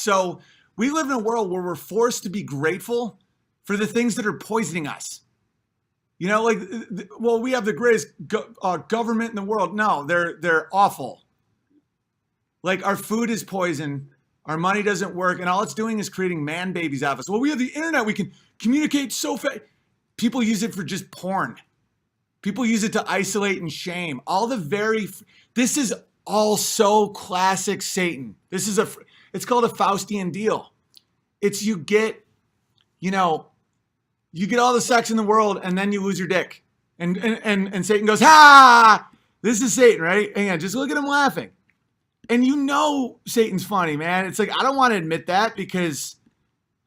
So we live in a world where we're forced to be grateful for the things that are poisoning us. You know, like, well, we have the greatest government in the world. No, they're awful. Like, our food is poison, our money doesn't work, and all it's doing is creating man babies out of us. Well, we have the internet, we can communicate so fast. People use it for just porn. People use it to isolate and shame. This is all so classic Satan. It's called a Faustian deal. It's you get all the sex in the world and then you lose your dick. And Satan goes, ha! This is Satan, right? And yeah, just look at him laughing. And Satan's funny, man. It's like, I don't want to admit that because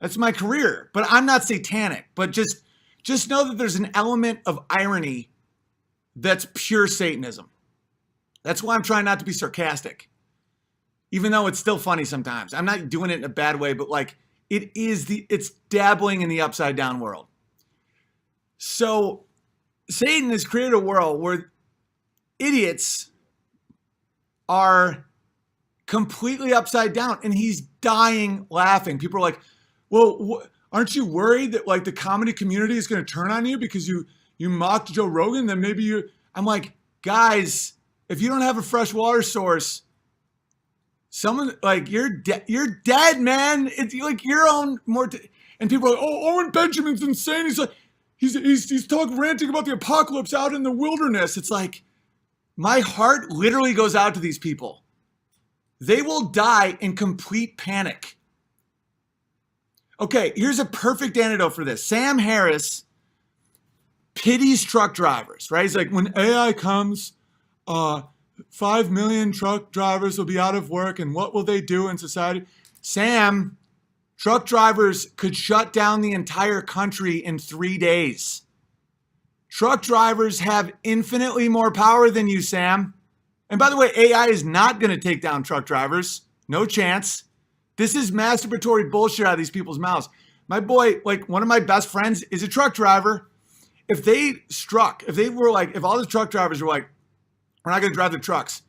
that's my career. But I'm not satanic. But just know that there's an element of irony that's pure Satanism. That's why I'm trying not to be sarcastic. Even though it's still funny sometimes. I'm not doing it in a bad way, but like it's dabbling in the upside down world. So Satan has created a world where idiots are completely upside down and he's dying laughing. People are like, well, aren't you worried that like the comedy community is going to turn on you because you mocked Joe Rogan? Then maybe I'm like, guys, if you don't have a fresh water source, someone like you're dead, man. It's like your own and people are like, oh, Owen Benjamin's insane. He's like, he's ranting about the apocalypse out in the wilderness. It's like, my heart literally goes out to these people. They will die in complete panic. Okay, here's a perfect antidote for this. Sam Harris pities truck drivers, right? He's like, when AI comes, 5 million truck drivers will be out of work, and what will they do in society? Sam, truck drivers could shut down the entire country in 3 days. Truck drivers have infinitely more power than you, Sam. And by the way, AI is not going to take down truck drivers. No chance. This is masturbatory bullshit out of these people's mouths. My boy, like one of my best friends is a truck driver. If all the truck drivers were like, we're not going to drive the trucks.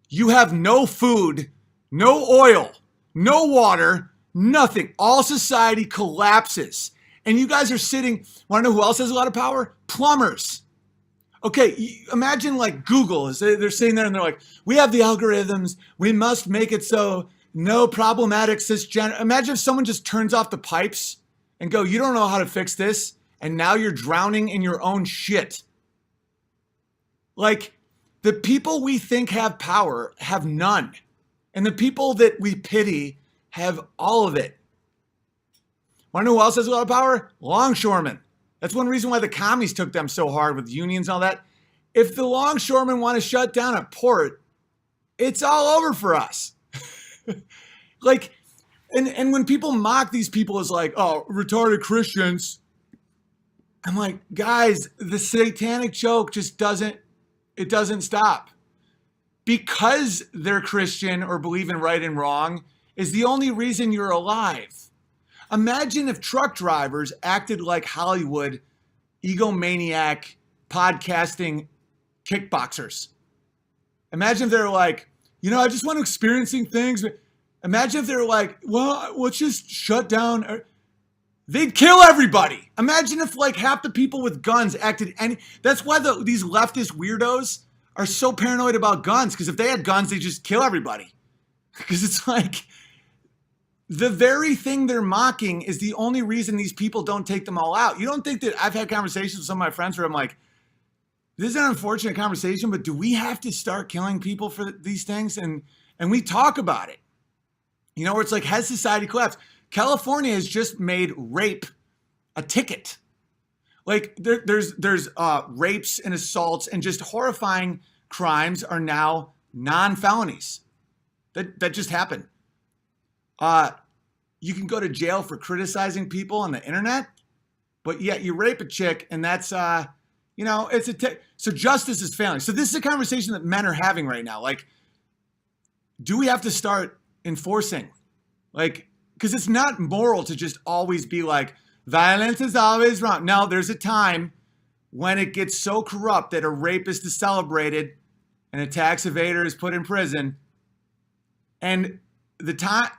You have no food, no oil, no water, nothing. All society collapses. And you guys are sitting, want to know who else has a lot of power? Plumbers. Okay, imagine like Google, they're sitting there and they're like, we have the algorithms. We must make it so no problematic cisgender. Imagine if someone just turns off the pipes and go, you don't know how to fix this. And now you're drowning in your own shit. Like, the people we think have power have none. And the people that we pity have all of it. Want to know who else has a lot of power? Longshoremen. That's one reason why the commies took them so hard with unions and all that. If the longshoremen want to shut down a port, it's all over for us. Like, and when people mock these people as like, oh, retarded Christians, I'm like, guys, the satanic joke just doesn't stop. Because they're Christian or believe in right and wrong is the only reason you're alive. Imagine if truck drivers acted like Hollywood egomaniac podcasting kickboxers. Imagine if they're like, I just want to experiencing things. Imagine if they're like, well, let's just shut down. They'd kill everybody. Imagine if like half the people with guns acted that's why these leftist weirdos are so paranoid about guns. Because if they had guns, they'd just kill everybody. Because it's like, the very thing they're mocking is the only reason these people don't take them all out. You don't think that I've had conversations with some of my friends where I'm like, this is an unfortunate conversation, but do we have to start killing people for these things? And we talk about it. Where it's like, has society collapsed? California has just made rape a ticket. Like there's rapes and assaults and just horrifying crimes are now non-felonies. That just happened. You can go to jail for criticizing people on the internet, but yet you rape a chick and that's, so justice is failing. So this is a conversation that men are having right now. Like, do we have to start enforcing? Like, because it's not moral to just always be like, violence is always wrong. No, there's a time when it gets so corrupt that a rapist is celebrated and a tax evader is put in prison. And the time,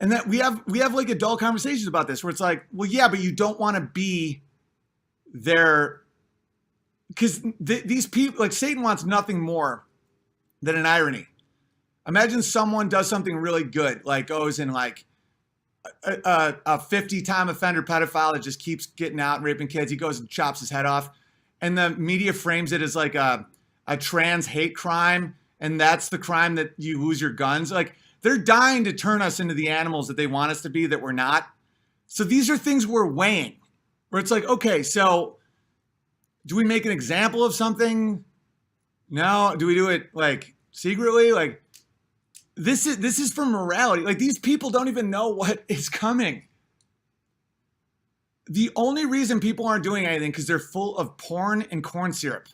And that we have like adult conversations about this where it's like, well, yeah, but you don't want to be there because these people, like Satan wants nothing more than an irony. Imagine someone does something really good, like goes in like a 50-time offender pedophile that just keeps getting out and raping kids. He goes and chops his head off. And the media frames it as like a trans hate crime. And that's the crime that you lose your guns. Like, they're dying to turn us into the animals that they want us to be that we're not. So these are things we're weighing, where it's like, okay, so do we make an example of something? No. Do we do it like secretly? Like, this is for morality. Like, these people don't even know what is coming. The only reason people aren't doing anything because they're full of porn and corn syrup.